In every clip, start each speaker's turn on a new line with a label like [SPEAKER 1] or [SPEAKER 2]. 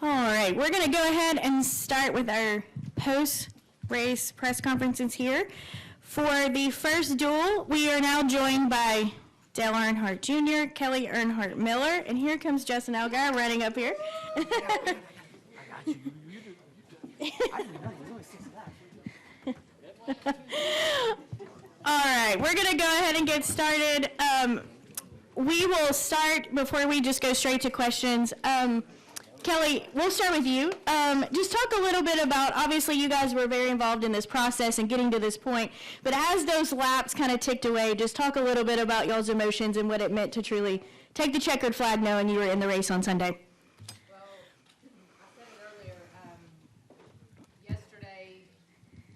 [SPEAKER 1] All right, we're going to go ahead and start with our post-race press conferences here. For the first duel, we are now joined by Dale Earnhardt Jr., Kelly Earnhardt Miller, and here comes Justin Allgaier running up here.
[SPEAKER 2] I got you. You do. I didn't know you really six
[SPEAKER 1] All right, we're going to go ahead and get started. We will start, before we just go straight to questions, Kelly, we'll start with you. Just talk a little bit about, obviously you guys were very involved in this process and getting to this point, but as those laps kind of ticked away, just talk a little bit about y'all's emotions and what it meant to truly take the checkered flag knowing you were in the race on Sunday.
[SPEAKER 3] Well, I said it earlier, yesterday,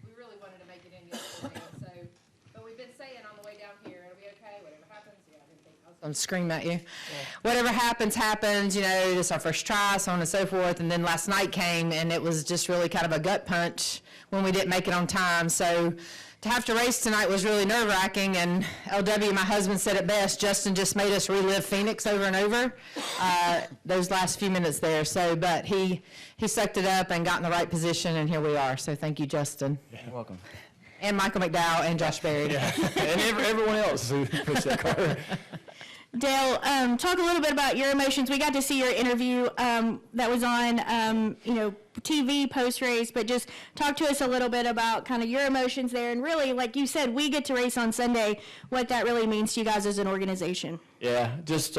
[SPEAKER 3] we really wanted to make it in yesterday, but we've been saying on the way down here, it'll be okay, whatever happens. Yeah, I didn't think I was going to scream at you. Whatever happens, happens, you know, this is our first try, so on and so forth. And then last night came, and it was just really kind of a gut punch when we didn't make it on time. So to have to race tonight was really nerve-wracking. And LW, my husband, said it best. Justin just made us relive Phoenix over and over, those last few minutes there. So, but he sucked it up and got in the right position, and here we are. So thank you, Justin.
[SPEAKER 2] You're welcome.
[SPEAKER 3] And Michael McDowell and Josh Berry.
[SPEAKER 2] Yeah, and everyone else who pushed that car.
[SPEAKER 1] Dale, talk a little bit about your emotions. We got to see your interview that was on, TV post-race, but just talk to us a little bit about kind of your emotions there. And really, like you said, we get to race on Sunday, what that really means to you guys as an organization.
[SPEAKER 2] Yeah, just, it's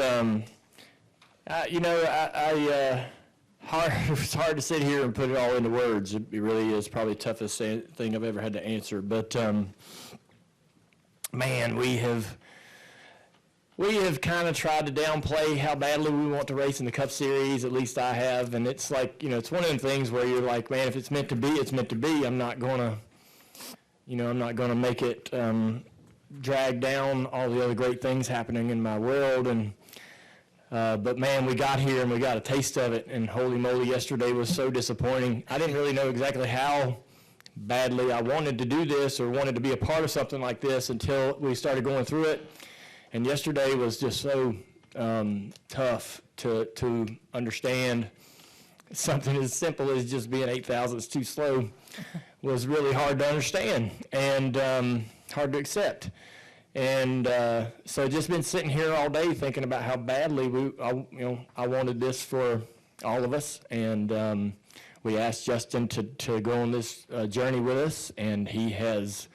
[SPEAKER 2] hard to sit here and put it all into words. It really is probably the toughest thing I've ever had to answer. But, man, we have kind of tried to downplay how badly we want to race in the Cup Series, at least I have, and it's like, it's one of them things where you're like, man, if it's meant to be, it's meant to be. I'm not going to make it drag down all the other great things happening in my world, but man, we got here and we got a taste of it, and holy moly, yesterday was so disappointing. I didn't really know exactly how badly I wanted to do this or wanted to be a part of something like this until we started going through it. And yesterday was just so tough to understand. Something as simple as just being 8 thousandths too slow was really hard to understand and hard to accept. And so just been sitting here all day thinking about how badly I wanted this for all of us. And we asked Justin to go on this journey with us, and he as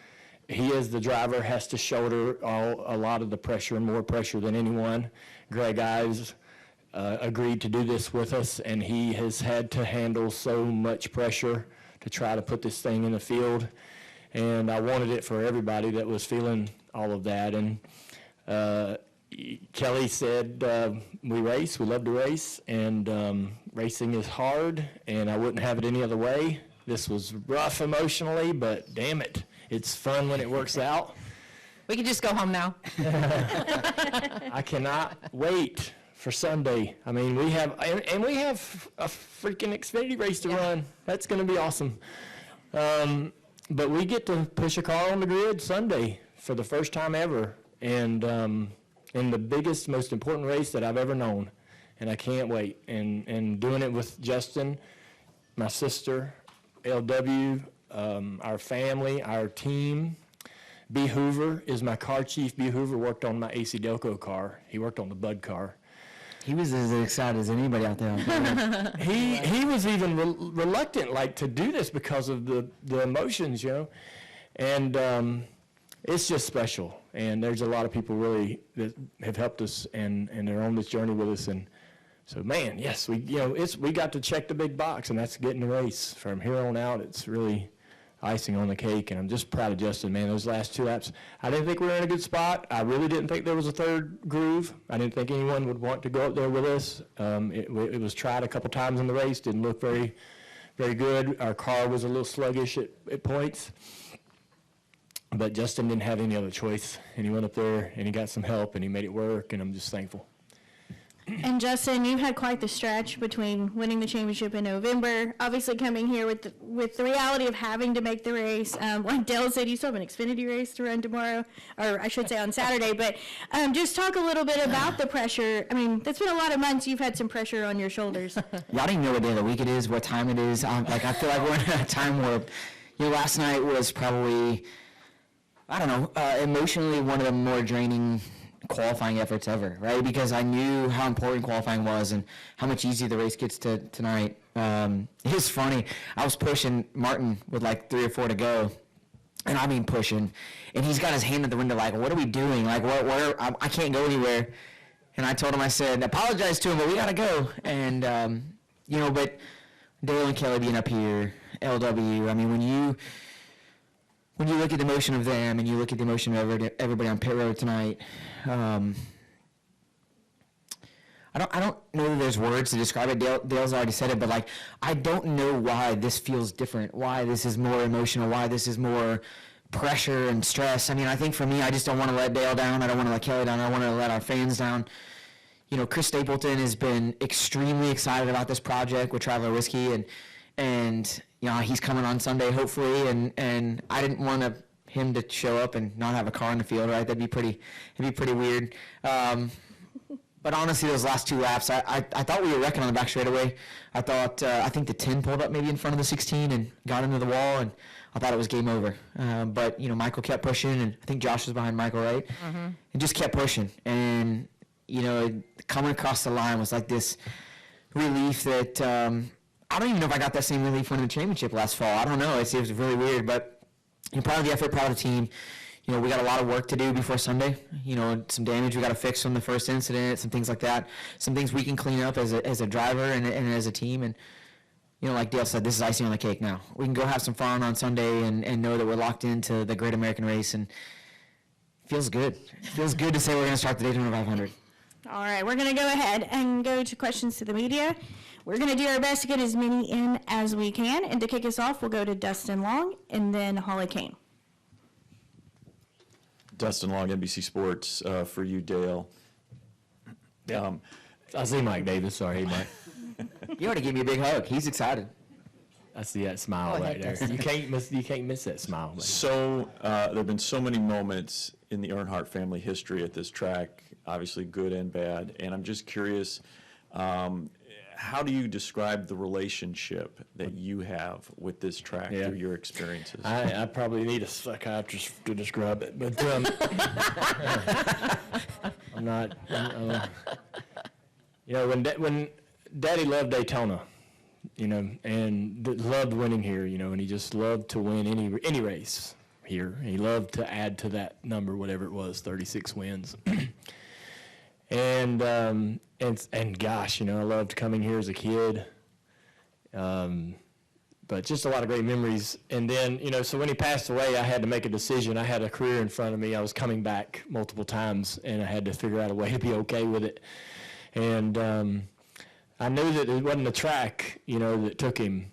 [SPEAKER 2] the driver, has to shoulder a lot of the pressure and more pressure than anyone. Greg Ives agreed to do this with us, and he has had to handle so much pressure to try to put this thing in the field. And I wanted it for everybody that was feeling all of that. And Kelly said, we love to race, and racing is hard, and I wouldn't have it any other way. This was rough emotionally, but damn it. It's fun when it works out.
[SPEAKER 3] We can just go home now.
[SPEAKER 2] I cannot wait for Sunday. I mean, we have a freaking Xfinity race to run. That's going to be awesome. But we get to push a car on the grid Sunday for the first time ever, and in the biggest, most important race that I've ever known. And I can't wait. And doing it with Justin, my sister, LW, our family, our team. B. Hoover is my car chief. B. Hoover worked on my AC Delco car. He worked on the Bud car.
[SPEAKER 4] He was as excited as anybody out there.
[SPEAKER 2] He was even reluctant, to do this because of the emotions, And it's just special. And there's a lot of people really that have helped us, and they're on this journey with us. And so, man, yes, we got to check the big box, and that's getting the race. From here on out, it's really icing on the cake, and I'm just proud of Justin, man. Those last 2 laps, I didn't think we were in a good spot. I really didn't think there was a third groove. I didn't think anyone would want to go up there with us. It was tried a couple times in the race, didn't look very, very good. Our car was a little sluggish at points, but Justin didn't have any other choice, and he went up there, and he got some help, and he made it work, and I'm just thankful.
[SPEAKER 1] And Justin, you've had quite the stretch between winning the championship in November, obviously coming here with the reality of having to make the race. Like Dale said, you still have an Xfinity race to run tomorrow, or I should say on Saturday. But just talk a little bit about the pressure. I mean, that's been a lot of months. You've had some pressure on your shoulders.
[SPEAKER 4] Y'all don't even know what day of the week it is, what time it is. I feel like we're in a time warp. Last night was probably, I don't know, emotionally one of the more draining qualifying efforts ever, right? Because I knew how important qualifying was and how much easier the race gets tonight. It was funny. I was pushing Martin with like 3 or 4 to go, and I mean pushing, and he's got his hand at the window like, what are we doing? Like, where I can't go anywhere. And I told him, I said, apologize to him, but we got to go. And, but Dale and Kelly being up here, LW, I mean, when you look at the emotion of them and you look at the emotion of everybody on pit road tonight, I don't know that there's words to describe it. Dale's already said it, but like, I don't know why this feels different, why this is more emotional, why this is more pressure and stress. I mean, I think for me, I just don't want to let Dale down. I don't want to let Kelly down. I don't want to let our fans down. Chris Stapleton has been extremely excited about this project with Traveler Whiskey, and he's coming on Sunday, hopefully, and I didn't want him to show up and not have a car in the field, right? It'd be pretty weird. But honestly, those last 2 laps, I thought we were wrecking on the back straightaway. I think the 10 pulled up maybe in front of the 16 and got into the wall, and I thought it was game over. But, Michael kept pushing, and I think Josh was behind Michael, right? Mm-hmm. And just kept pushing. And, coming across the line was like this relief that I don't even know if I got that same relief winning the championship last fall. I don't know. It was really weird, but proud of the effort, proud of the team. We got a lot of work to do before Sunday. Some damage we got to fix from the first incident, some things like that. Some things we can clean up as a driver and as a team. And, like Dale said, this is icing on the cake now. We can go have some fun on Sunday and know that we're locked into the Great American Race. And it feels good. It feels good to say we're going to start the Daytona 500.
[SPEAKER 1] All right, we're going to go ahead and go to questions to the media. We're going to do our best to get as many in as we can. And to kick us off, we'll go to Dustin Long and then Holly Kane.
[SPEAKER 5] Dustin Long, NBC Sports, for you, Dale.
[SPEAKER 2] I see Mike Davis. Sorry, Mike.
[SPEAKER 4] You already gave me a big hug. He's excited.
[SPEAKER 2] I see that smile right there. You can't miss that smile. Man.
[SPEAKER 5] So there have been so many moments in the Earnhardt family history at this track, obviously good and bad. And I'm just curious, how do you describe the relationship that you have with this track through your experiences?
[SPEAKER 2] I probably need a psychiatrist to describe it, but I'm not. When Daddy loved Daytona, and loved winning here, and he just loved to win any race here. He loved to add to that number, whatever it was, 36 wins. And gosh, I loved coming here as a kid. But just a lot of great memories. And then, so when he passed away, I had to make a decision. I had a career in front of me. I was coming back multiple times, and I had to figure out a way to be okay with it. And I knew that it wasn't the track, that took him.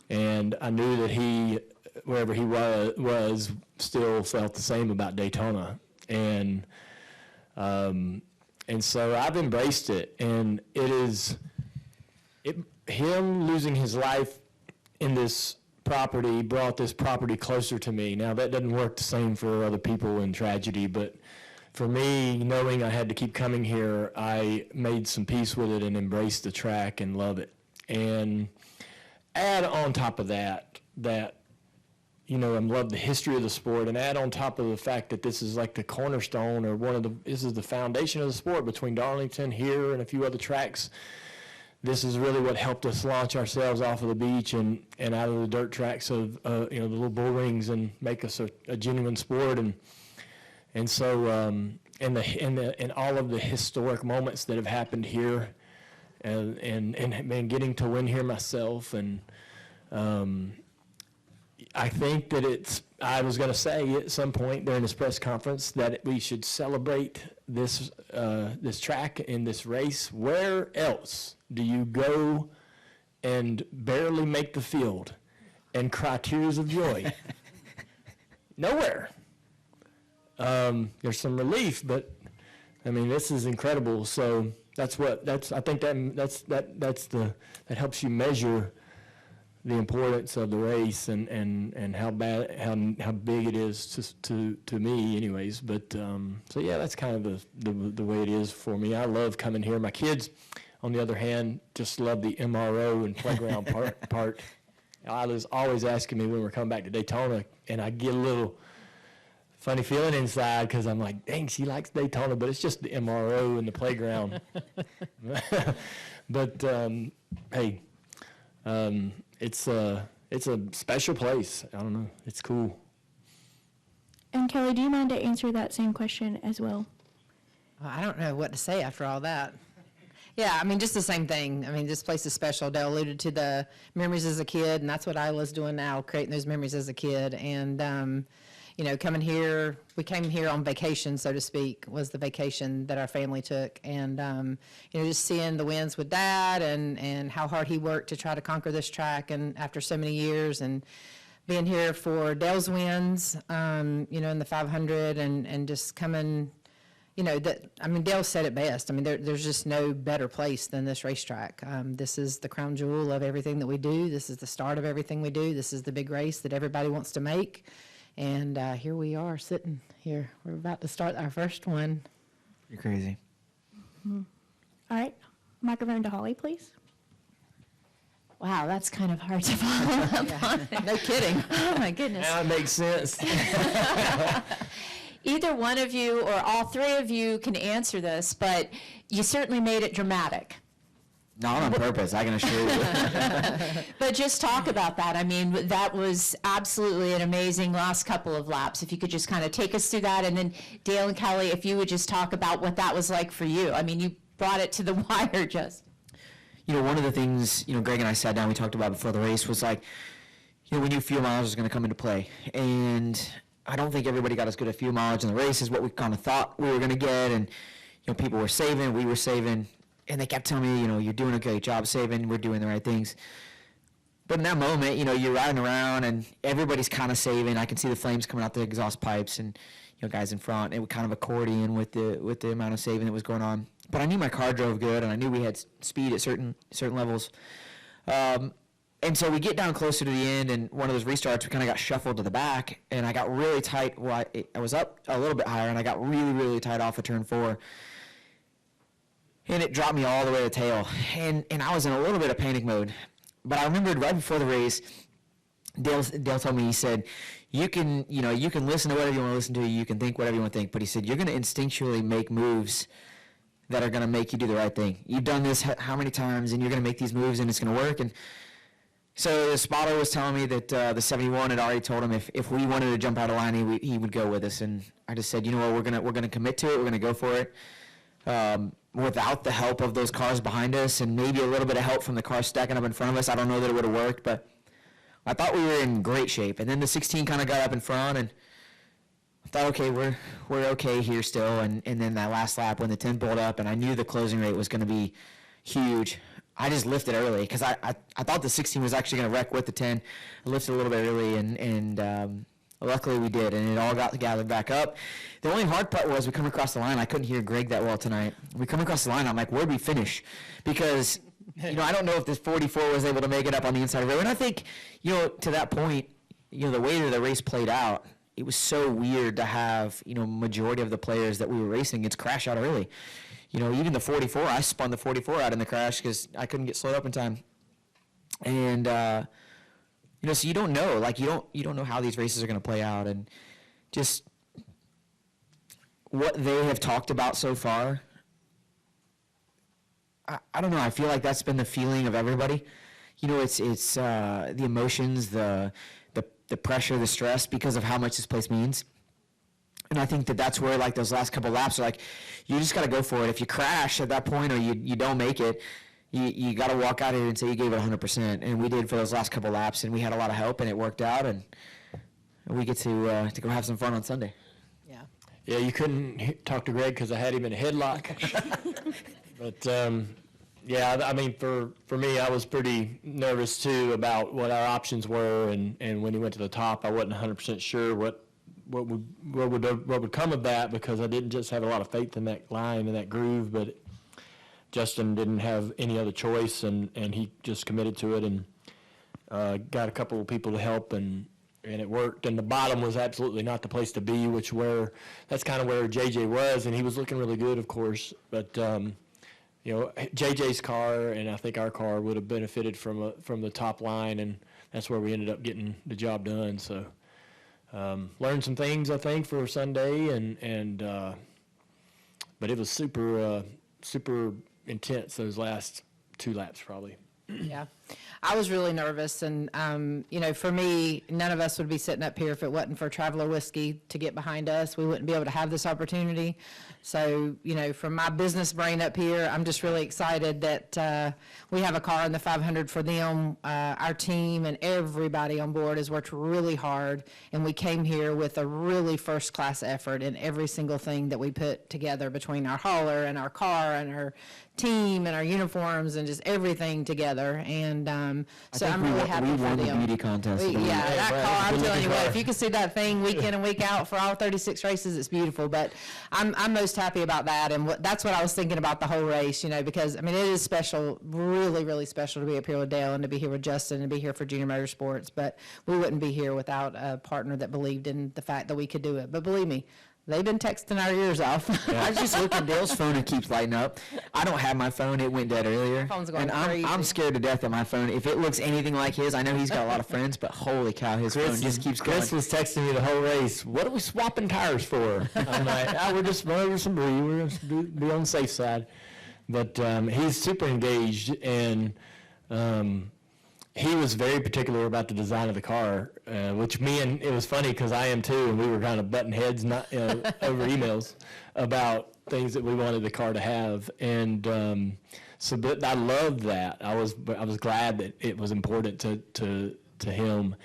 [SPEAKER 2] And I knew that he, wherever he was, still felt the same about Daytona. And so I've embraced it, and him losing his life in this property brought this property closer to me. Now, that doesn't work the same for other people in tragedy, but for me, knowing I had to keep coming here, I made some peace with it and embraced the track and love it. And add on top of that, I love the history of the sport, and add on top of the fact that this is like the cornerstone or this is the foundation of the sport between Darlington here and a few other tracks. This is really what helped us launch ourselves off of the beach and out of the dirt tracks of the little bull rings and make us a genuine sport. And so and all of the historic moments that have happened here, and getting to win here myself, and I think that I was going to say at some point during this press conference that we should celebrate this track and this race. Where else do you go and barely make the field and cry tears of joy? Nowhere. There's some relief, but this is incredible. So I think that helps you measure the importance of the race and how big it is to me anyways. But so yeah, that's kind of the way it is for me. I love coming here. My kids, on the other hand, just love the MRO and playground part. I was always asking me when we're coming back to Daytona, and I get a little funny feeling inside because I'm like, dang, she likes Daytona, but it's just the MRO and the playground. But hey, it's a special place. I don't know. It's cool.
[SPEAKER 1] And Kelly, do you mind to answer that same question as well?
[SPEAKER 3] I don't know what to say after all that. Yeah, I mean, just the same thing. I mean, this place is special. Dale alluded to the memories as a kid, and that's what Isla's doing now, creating those memories as a kid. And, you know, coming here, we came here on vacation, so to speak, was the vacation that our family took. And, you know, just seeing the wins with Dad and how hard he worked to try to conquer this track and after so many years, and being here for Dale's wins, you know, in the 500 and just coming, you know, Dale said it best. I mean, there's just no better place than this racetrack. This is the crown jewel of everything that we do. This is the start of everything we do. This is the big race that everybody wants to make. And here we are sitting here. We're about to start our first one.
[SPEAKER 4] You're crazy.
[SPEAKER 1] All right, microphone to Holly, please.
[SPEAKER 6] Wow, that's kind of hard to follow up on.
[SPEAKER 3] No kidding.
[SPEAKER 6] Oh, my goodness.
[SPEAKER 2] Now it makes sense.
[SPEAKER 6] Either one of you or all three of you can answer this, but you certainly made it dramatic.
[SPEAKER 4] Not on purpose, I can assure you.
[SPEAKER 6] But just talk about that. I mean, that was absolutely an amazing last couple of laps. If you could just kind of take us through that, and then Dale and Kelly, if you would just talk about what that was like for you. I mean, you brought it to the wire just.
[SPEAKER 4] You know, one of the things, you know, Greg and I sat down, we talked about before the race was like, you know, we knew fuel mileage was going to come into play. And I don't think everybody got as good a fuel mileage in the race as what we kind of thought we were going to get. And, you know, people were saving, we were saving. And they kept telling me, you know, you're doing a great job saving, we're doing the right things. But in that moment, you know, you're riding around and everybody's kind of saving. I can see the flames coming out the exhaust pipes and, you know, guys in front. It was kind of accordion with the amount of saving that was going on. But I knew my car drove good, and I knew we had speed at certain levels. And so we get down closer to the end, and one of those restarts, we kind of got shuffled to the back, and I got really tight. Well, I was up a little bit higher, and I got really, really tight off of turn 4. And it dropped me all the way to the tail. And I was in a little bit of panic mode. But I remembered right before the race, Dale told me, he said, you can listen to whatever you want to listen to, you can think whatever you want to think, but he said, you're going to instinctually make moves that are going to make you do the right thing. You've done this how many times, and you're going to make these moves, and it's going to work. And so the spotter was telling me that the 71 had already told him if we wanted to jump out of line, he would go with us. And I just said, you know what, we're going to commit to it. We're going to go for it. Without the help of those cars behind us and maybe a little bit of help from the cars stacking up in front of us, I don't know that it would have worked, but I thought we were in great shape. And then the 16 kind of got up in front, and I thought, okay, we're okay here still. And then that last lap when the 10 pulled up, and I knew the closing rate was going to be huge, I just lifted early because I thought the 16 was actually going to wreck with the 10. I lifted a little bit early, and luckily we did, and it all got gathered back up. The only hard part was we come across the line. I couldn't hear Greg that well tonight. We come across the line, I'm like, where'd we finish? Because, you know, I don't know if this 44 was able to make it up on the inside of the road. And I think, you know, to that point, you know, the way that the race played out, it was so weird to have, you know, majority of the players that we were racing against crash out early. You know, even the 44, I spun the 44 out in the crash because I couldn't get slowed up in time. And, you know, so you don't know, like you don't know how these races are going to play out, and just what they have talked about so far. I don't know. I feel like that's been the feeling of everybody. You know, it's the emotions, the pressure, the stress because of how much this place means. And I think that's where, like, those last couple laps are like, you just got to go for it. If you crash at that point or you don't make it, you got to walk out here and say you gave it 100%, and we did for those last couple laps, and we had a lot of help, and it worked out, and we get to go have some fun on Sunday.
[SPEAKER 3] Yeah.
[SPEAKER 2] Yeah, you couldn't talk to Greg because I had him in a headlock. But yeah, I mean, for me, I was pretty nervous too about what our options were, and when he went to the top, I wasn't 100% sure what would come of that because I didn't just have a lot of faith in that line and that groove, but Justin didn't have any other choice, and he just committed to it, and got a couple of people to help, and it worked. And the bottom was absolutely not the place to be, that's kind of where JJ was, and he was looking really good, of course. But JJ's car and I think our car would have benefited from the top line, and that's where we ended up getting the job done. So learned some things, I think, for Sunday, but it was super intense those last 2 laps probably.
[SPEAKER 3] Yeah, I was really nervous, and for me, none of us would be sitting up here if it wasn't for Traveler Whiskey to get behind us. We wouldn't be able to have this opportunity. So, from my business brain up here, I'm just really excited that we have a car in the 500 for them. Our team and everybody on board has worked really hard, and we came here with a really first-class effort in every single thing that we put together between our hauler and our car and our team and our uniforms and just everything together. And so I'm really happy for them.
[SPEAKER 4] We won the beauty contest.
[SPEAKER 3] That car, I'm telling you what, if you can see that thing week in and week out for all 36 races, it's beautiful. But I'm most happy about that, and that's what I was thinking about the whole race, because, it is special, really, really special to be up here with Dale and to be here with Justin and to be here for Junior Motorsports. But we wouldn't be here without a partner that believed in the fact that we could do it. But believe me, they've been texting our ears off.
[SPEAKER 4] I was just looking at Dale's phone, it keeps lighting up. I don't have my phone, it went dead earlier.
[SPEAKER 3] Phone's going
[SPEAKER 4] and
[SPEAKER 3] crazy.
[SPEAKER 4] I'm scared to death that my phone, if it looks anything like his, I know he's got a lot of friends, but holy cow, his phone just keeps going.
[SPEAKER 2] Chris was texting me the whole race. What are we swapping tires for? I'm like, we're just running over some debris. We're going to be on the safe side. But he's super engaged, and he was very particular about the design of the car, which it was funny because I am too, and we were kind of butting heads over emails about things that we wanted the car to have. And but I loved that. I was glad that it was important to him.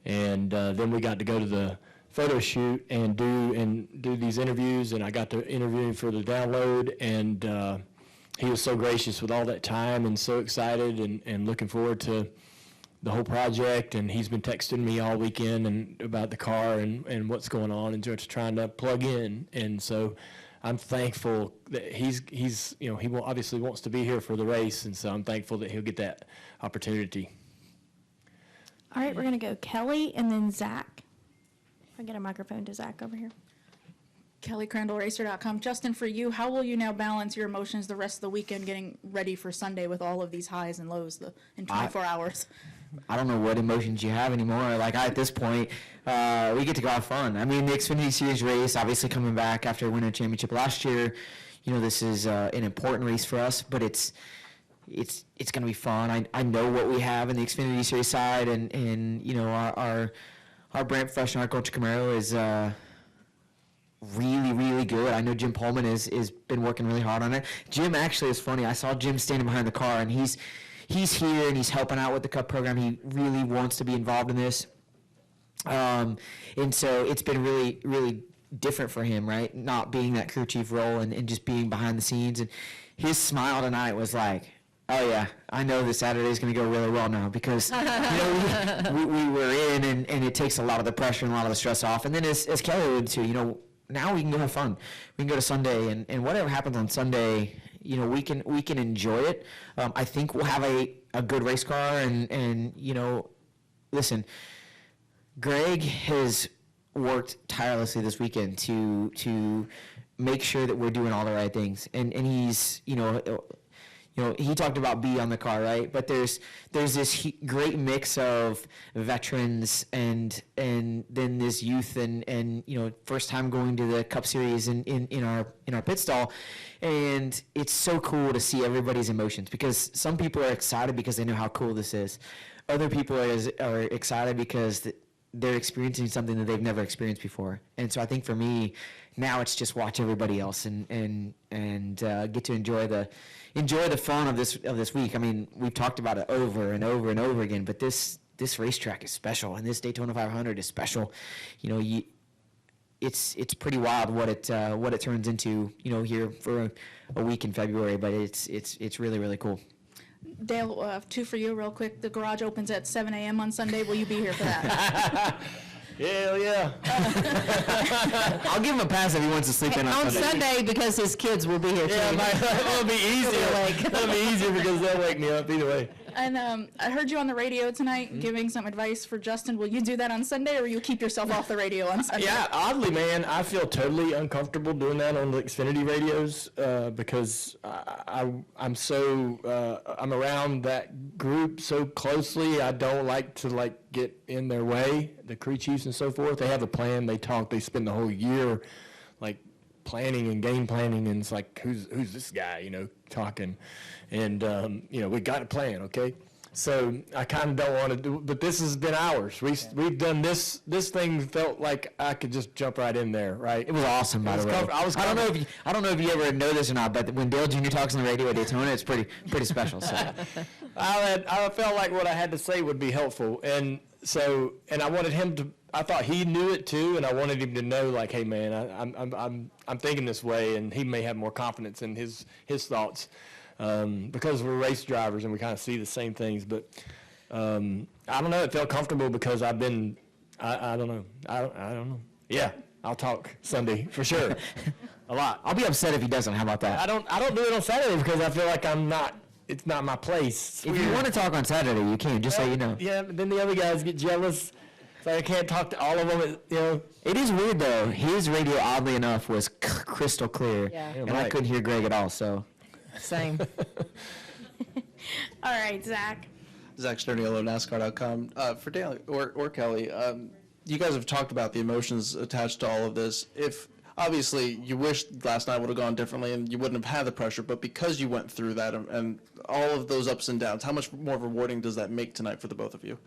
[SPEAKER 2] And then we got to go to the photo shoot and do these interviews, and I got to interview him for the download, and he was so gracious with all that time and so excited and looking forward to the whole project. And he's been texting me all weekend and about the car and what's going on and just trying to plug in. And so I'm thankful that he obviously wants to be here for the race, and so I'm thankful that he'll get that opportunity.
[SPEAKER 1] All right, we're going to go Kelly and then Zach. I'll get a microphone to Zach over here.
[SPEAKER 7] Kelly, CrandallRacer.com. Justin, for you, how will you now balance your emotions the rest of the weekend getting ready for Sunday with all of these highs and lows in 24 hours?
[SPEAKER 4] I don't know what emotions you have anymore. At this point, we get to go have fun. The Xfinity Series race, obviously coming back after winning a championship last year, this is an important race for us, but it's going to be fun. I know what we have in the Xfinity Series side, and our brand professional, our Coach Camaro, is really, really good. I know Jim Pullman is been working really hard on it. Jim actually is funny. I saw Jim standing behind the car, and he's here and he's helping out with the Cup program. He really wants to be involved in this. And so it's been really, really different for him, right? Not being that crew chief role and just being behind the scenes. And his smile tonight was like, oh yeah, I know this Saturday is going to go really well now, because we were in, and it takes a lot of the pressure and a lot of the stress off. And then as Kelly alluded to, now we can go have fun. We can go to Sunday, and whatever happens on Sunday, we can enjoy it. I think we'll have a good race car, and listen, Greg has worked tirelessly this weekend to make sure that we're doing all the right things, and he's he talked about B on the car, right? But there's this great mix of veterans and then this youth and first time going to the Cup Series in our pit stall, and it's so cool to see everybody's emotions, because some people are excited because they know how cool this is. Other people are excited because they're experiencing something that they've never experienced before. And so I think for me, now it's just watch everybody else and get to enjoy the fun of this week. We've talked about it over and over and over again, but this racetrack is special, and this Daytona 500 is special. It's pretty wild what it turns into, here for a week in February, but it's really, really cool.
[SPEAKER 7] Dale, two for you real quick. The garage opens at 7 a.m. on Sunday. Will you be here for that?
[SPEAKER 2] Hell yeah.
[SPEAKER 4] I'll give him a pass if he wants to sleep in on
[SPEAKER 6] On
[SPEAKER 4] Sunday.
[SPEAKER 6] Sunday, because his kids will be here too.
[SPEAKER 2] Yeah, that'll be easier. That'll be easier because they'll wake me up either way.
[SPEAKER 7] And I heard you on the radio tonight giving some advice for Justin. Will you do that on Sunday, or will you keep yourself off the radio on Sunday?
[SPEAKER 2] Yeah, oddly, man, I feel totally uncomfortable doing that on the Xfinity radios because I'm so I'm around that group so closely. I don't like to get in their way. The crew chiefs and so forth. They have a plan. They talk. They spend the whole year planning and game planning, and it's like, who's this guy, talking, and we got a plan, okay? So I kind of don't want to do, but this has been ours. We've done this. This thing felt like I could just jump right in there, right?
[SPEAKER 4] It was awesome, by the way. I don't know if you ever know this or not, but when Dale Jr. talks on the radio at Daytona, it's pretty special. So.
[SPEAKER 2] I felt like what I had to say would be helpful, and I wanted him to. I thought he knew it too, and I wanted him to know, hey man, I'm thinking this way, and he may have more confidence in his thoughts because we're race drivers and we kind of see the same things. But I don't know. It felt comfortable because I've been. I don't know. I don't know. Yeah, I'll talk Sunday for sure. A lot.
[SPEAKER 4] I'll be upset if he doesn't. How about that?
[SPEAKER 2] I don't do it on Saturday because I feel like I'm not. It's not my place.
[SPEAKER 4] If you want to talk on Saturday, you can. Just so you know.
[SPEAKER 2] Yeah, but then the other guys get jealous. So I can't talk to all of them,
[SPEAKER 4] It is weird, though. His radio, oddly enough, was crystal clear.
[SPEAKER 6] Yeah.
[SPEAKER 4] And I couldn't hear Greg at all, so.
[SPEAKER 6] Same.
[SPEAKER 1] All right, Zach.
[SPEAKER 8] Zach Sterniolo, NASCAR.com. For Dale or Kelly, you guys have talked about the emotions attached to all of this. If obviously you wish last night would have gone differently and you wouldn't have had the pressure, but because you went through that and all of those ups and downs, how much more rewarding does that make tonight for the both of you?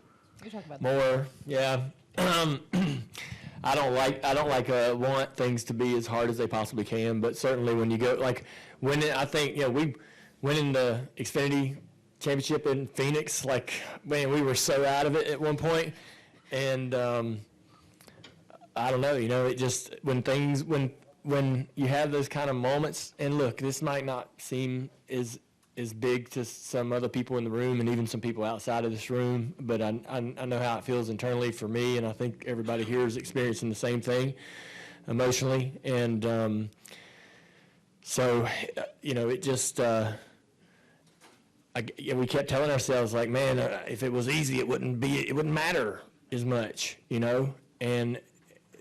[SPEAKER 2] more, yeah. I don't want things to be as hard as they possibly can, but certainly when you go, I think, we winning the Xfinity Championship in Phoenix, man, we were so out of it at one point, and I don't know, it just, when you have those kind of moments, and look, this might not seem is big to some other people in the room and even some people outside of this room, but I know how it feels internally for me, and I think everybody here is experiencing the same thing emotionally, and so it just we kept telling ourselves man, if it was easy it wouldn't matter as much, and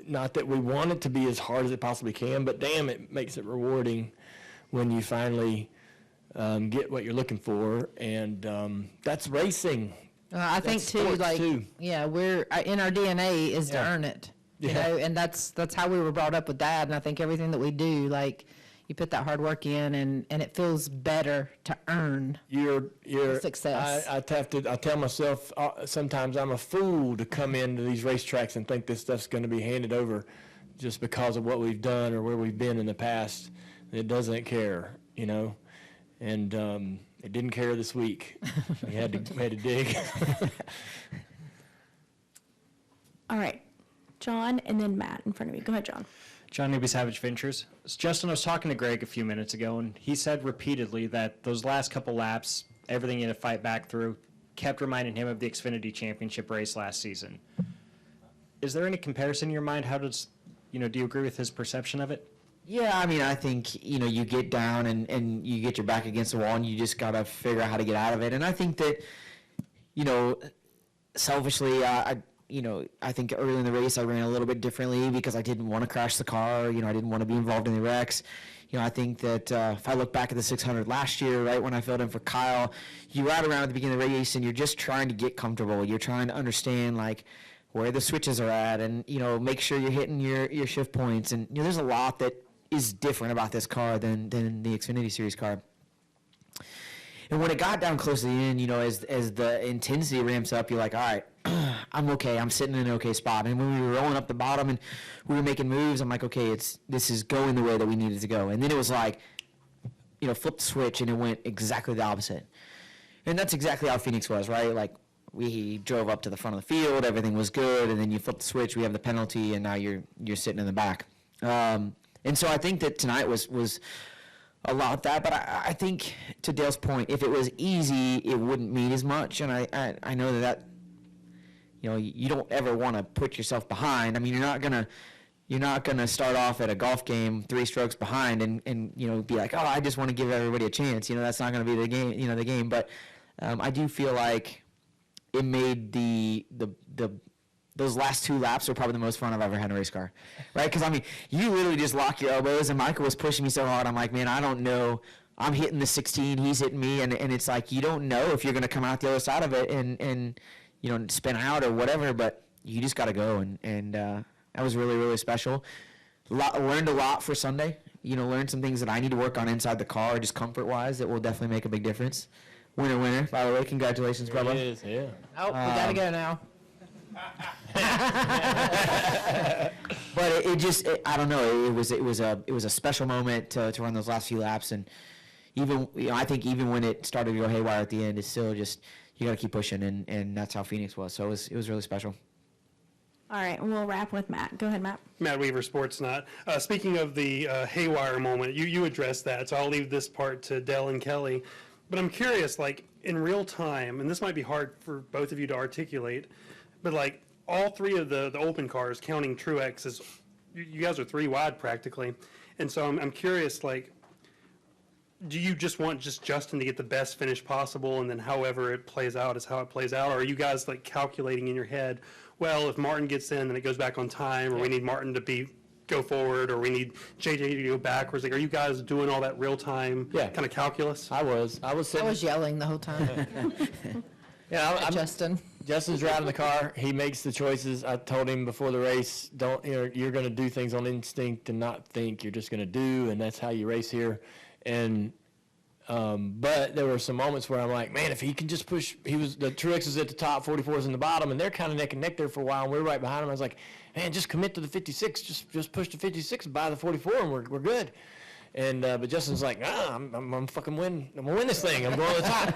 [SPEAKER 2] not that we want it to be as hard as it possibly can, but damn, it makes it rewarding when you finally get what you're looking for, and that's racing.
[SPEAKER 6] I think
[SPEAKER 2] That's
[SPEAKER 6] too,
[SPEAKER 2] sports, too.
[SPEAKER 6] yeah, we're in our DNA is to earn it, and that's how we were brought up with Dad, and I think everything that we do, you put that hard work in, and it feels better to earn
[SPEAKER 2] You're
[SPEAKER 6] success.
[SPEAKER 2] I tell myself sometimes I'm a fool to come into these racetracks and think this stuff's going to be handed over just because of what we've done or where we've been in the past. It doesn't care, and it didn't care this week. We had to dig.
[SPEAKER 1] All right, John, and then Matt in front of me. Go ahead, John.
[SPEAKER 9] John Newby, Savage Ventures. Justin, I was talking to Greg a few minutes ago, and he said repeatedly that those last couple laps, everything he had to fight back through, kept reminding him of the Xfinity Championship race last season. Is there any comparison in your mind? How does, do you agree with his perception of it?
[SPEAKER 4] Yeah, I think, you get down and you get your back against the wall and you just got to figure out how to get out of it. And I think that, selfishly, I think early in the race I ran a little bit differently because I didn't want to crash the car. I didn't want to be involved in the wrecks. I think that if I look back at the 600 last year, right, when I filled in for Kyle, you ride around at the beginning of the race and you're just trying to get comfortable. You're trying to understand, where the switches are at and, make sure you're hitting your shift points. And, there's a lot that is different about this car than the Xfinity Series car. And when it got down close to the end, as the intensity ramps up, you're like, all right, I'm okay. I'm sitting in an okay spot. And when we were rolling up the bottom and we were making moves, I'm like, okay, this is going the way that we needed to go. And then it was flip the switch and it went exactly the opposite. And that's exactly how Phoenix was, right? We drove up to the front of the field, everything was good, and then you flip the switch, we have the penalty, and now you're sitting in the back. And so I think that tonight was a lot of that, but I think, to Dale's point, if it was easy, it wouldn't mean as much, and I know that you don't ever want to put yourself behind. I mean, you're not gonna start off at a golf game 3 strokes behind and be like, oh, I just want to give everybody a chance. That's not gonna be the game. But I do feel like it made those last 2 laps were probably the most fun I've ever had in a race car, right? Because I mean, you literally just lock your elbows, and Michael was pushing me so hard. I'm like, man, I don't know. I'm hitting the 16, he's hitting me, and it's like you don't know if you're gonna come out the other side of it and spin out or whatever, but you just got to go, and that was really, really special. Learned a lot for Sunday. Learned some things that I need to work on inside the car, just comfort-wise, that will definitely make a big difference. Winner, by the way. Congratulations,
[SPEAKER 2] There
[SPEAKER 4] Bubba.
[SPEAKER 2] it is, yeah.
[SPEAKER 3] Oh, we gotta go now.
[SPEAKER 4] But I don't know. It was a special moment to run those last few laps, and even I think even when it started to go haywire at the end, it's still just you got to keep pushing, and that's how Phoenix was. So it was really special.
[SPEAKER 1] All right, and we'll wrap with Matt. Go ahead, Matt.
[SPEAKER 10] Matt Weaver, Sportsnet. Speaking of the haywire moment, you addressed that, so I'll leave this part to Dale and Kelly. But I'm curious, like, in real time, and this might be hard for both of you to articulate, but, like, all 3 of the open cars, counting Truex, you guys are 3 wide practically. And so I'm curious, like, do you just want Justin to get the best finish possible, and then however it plays out is how it plays out? Or are you guys, like, calculating in your head, well, if Martin gets in, then it goes back on time, or we need Martin to go forward, or we need JJ to go backwards? Like, are you guys doing all that real time kind of calculus?
[SPEAKER 2] I was
[SPEAKER 3] I
[SPEAKER 2] sitting.
[SPEAKER 3] was yelling the whole time
[SPEAKER 2] Yeah,
[SPEAKER 3] at Justin.
[SPEAKER 2] Justin's driving the car. He makes the choices. I told him before the race, you're going to do things on instinct and not think. You're just going to do, and that's how you race here. And but there were some moments where I'm like, man, if he can just push. The Truex is at the top, 44's in the bottom, and they're kind of neck and neck there for a while. And we're right behind him. I was like, man, just commit to the 56. Just push the 56 by the 44, and we're good. And but Justin's like, I'm fucking win. I'm gonna win this thing. I'm going to the top.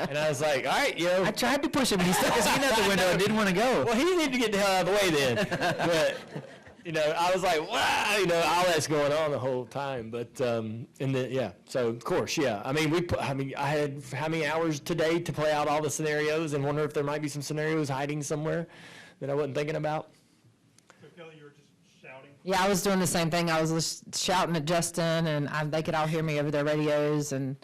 [SPEAKER 2] And I was like, all right,
[SPEAKER 4] I tried to push him, but he stuck his hand out the window and didn't want to go.
[SPEAKER 2] Well, he needed to get the hell out of the way then. But I was like, wow, all that's going on the whole time. But so of course, yeah. I mean, I had how many hours today to play out all the scenarios and wonder if there might be some scenarios hiding somewhere that I wasn't thinking about.
[SPEAKER 10] So, Kelly, you were just shouting?
[SPEAKER 3] Yeah, I was doing the same thing. I was just shouting at Justin, and they could all hear me over their radios, and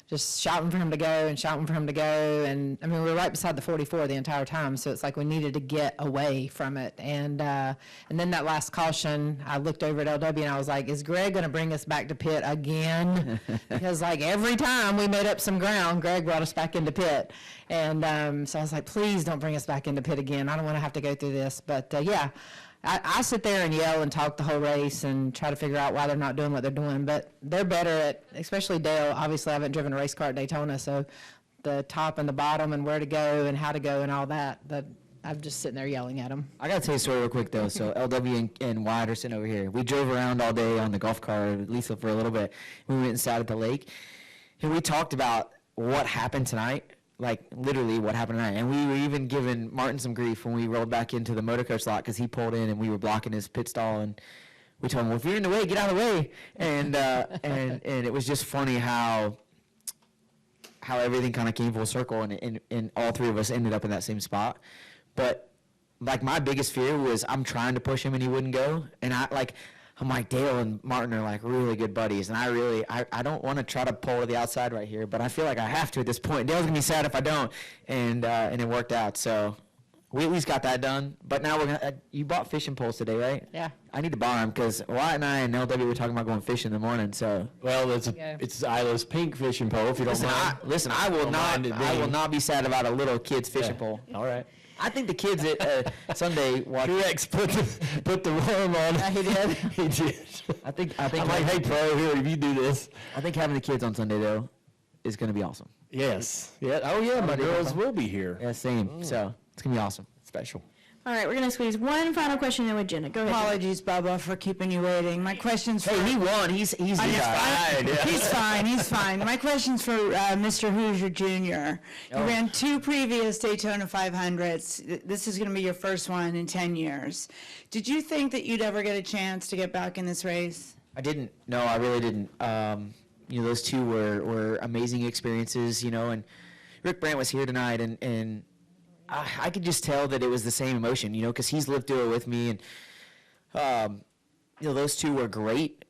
[SPEAKER 3] just shouting for him to go and shouting for him to go. And I mean, we were right beside the 44 the entire time, so it's like we needed to get away from it. And then that last caution, I looked over at LW and I was like, is Greg going to bring us back to pit again? Because like every time we made up some ground, Greg brought us back into pit. And so I was like, please don't bring us back into pit again. I don't want to have to go through this. But yeah. I sit there and yell and talk the whole race and try to figure out why they're not doing what they're doing. But they're better at, especially Dale. Obviously, I haven't driven a race car at Daytona, so the top and the bottom and where to go and how to go and all that, I'm just sitting there yelling at them.
[SPEAKER 4] I got to tell you a story real quick, though. So LW and Wyatt are sitting over here. We drove around all day on the golf cart, at least for a little bit. We went and sat at the lake, and we talked about what happened tonight. Like, literally what happened tonight. And we were even giving Martin some grief when we rolled back into the motor coach lot because he pulled in and we were blocking his pit stall. And we told him, well, if you're in the way, get out of the way. And and it was just funny how everything kind of came full circle and all 3 of us ended up in that same spot. But, like, my biggest fear was I'm trying to push him and he wouldn't go. And I'm like, Dale and Martin are like really good buddies, and I don't want to try to pull to the outside right here, but I feel like I have to at this point. Dale's gonna be sad if I don't, and it worked out. So we at least got that done. But now we're gonna. You bought fishing poles today, right?
[SPEAKER 3] Yeah.
[SPEAKER 4] I need to borrow them because Wyatt and I and LW were talking about going fishing in the morning. So
[SPEAKER 2] Well, it's Isla's pink fishing pole. If you don't mind.
[SPEAKER 4] I will not be sad about a little kid's fishing pole.
[SPEAKER 2] All right.
[SPEAKER 4] I think the kids at Sunday watched.
[SPEAKER 2] Truex put the worm on.
[SPEAKER 4] Yeah, he did.
[SPEAKER 2] He did.
[SPEAKER 4] I think.
[SPEAKER 2] I'm like, hey, pro, here, if you do this.
[SPEAKER 4] I think having the kids on Sunday though is going to be awesome.
[SPEAKER 2] Yes. Yeah. Oh, yeah. My girls will be here.
[SPEAKER 4] Yeah, same. So it's going to be awesome.
[SPEAKER 2] Special.
[SPEAKER 1] All right, we're going to squeeze one final question in with Jenna. Go ahead.
[SPEAKER 11] Apologies, Bubba, for keeping you waiting. My question's for...
[SPEAKER 4] Hey, he won. He's
[SPEAKER 11] He's fine. He's fine. My question's for Mr. Hoosier Jr. You ran 2 previous Daytona 500s. This is going to be your first one in 10 years. Did you think that you'd ever get a chance to get back in this race?
[SPEAKER 4] I didn't. No, I really didn't. Those 2 were amazing experiences, and Rick Brandt was here tonight, and I could just tell that it was the same emotion, you know, because he's lived through it with me, and you know, those two were great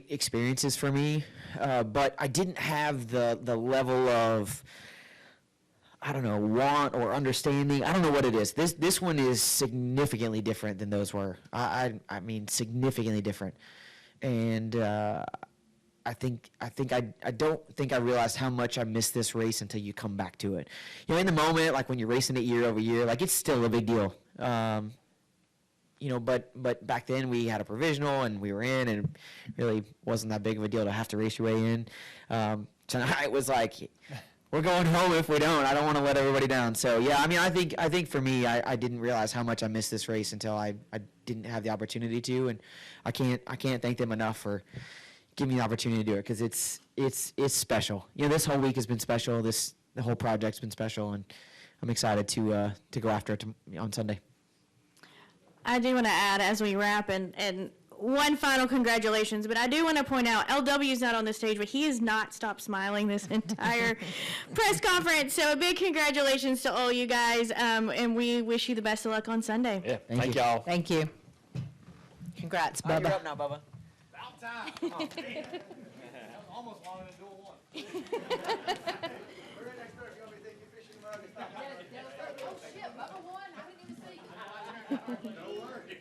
[SPEAKER 4] experiences for me, but I didn't have the level of, I don't know, want or understanding. I don't know what it is. This one is significantly different than those were. I mean, significantly different, and I don't think I realized how much I missed this race until you come back to it. You know, in the moment, like when you're racing it year over year, like it's still a big deal. You know, but back then we had a provisional and we were in, and it really wasn't that big of a deal to have to race your way in. Tonight was like, we're going home if we don't. I don't want to let everybody down. So yeah, I mean, I think for me, I didn't realize how much I missed this race until I didn't have the opportunity to, and I can't thank them enough for giving me the opportunity to do it, because it's special. You know, this whole week has been special. The whole project's been special, and I'm excited to go after it on Sunday.
[SPEAKER 1] I do want to add as we wrap, and one final congratulations, but I do want to point out LW is not on the stage, but he has not stopped smiling this entire press conference. So a big congratulations to all you guys, and we wish you the best of luck on Sunday.
[SPEAKER 2] Yeah,
[SPEAKER 4] Thank you.
[SPEAKER 2] y'all.
[SPEAKER 3] Thank you. Congrats, Bubba.
[SPEAKER 4] You're up now, Bubba.
[SPEAKER 2] About time. Oh, man. Almost wanted to do one.
[SPEAKER 3] Oh shit, Bubba won. I didn't even see.
[SPEAKER 2] No worries.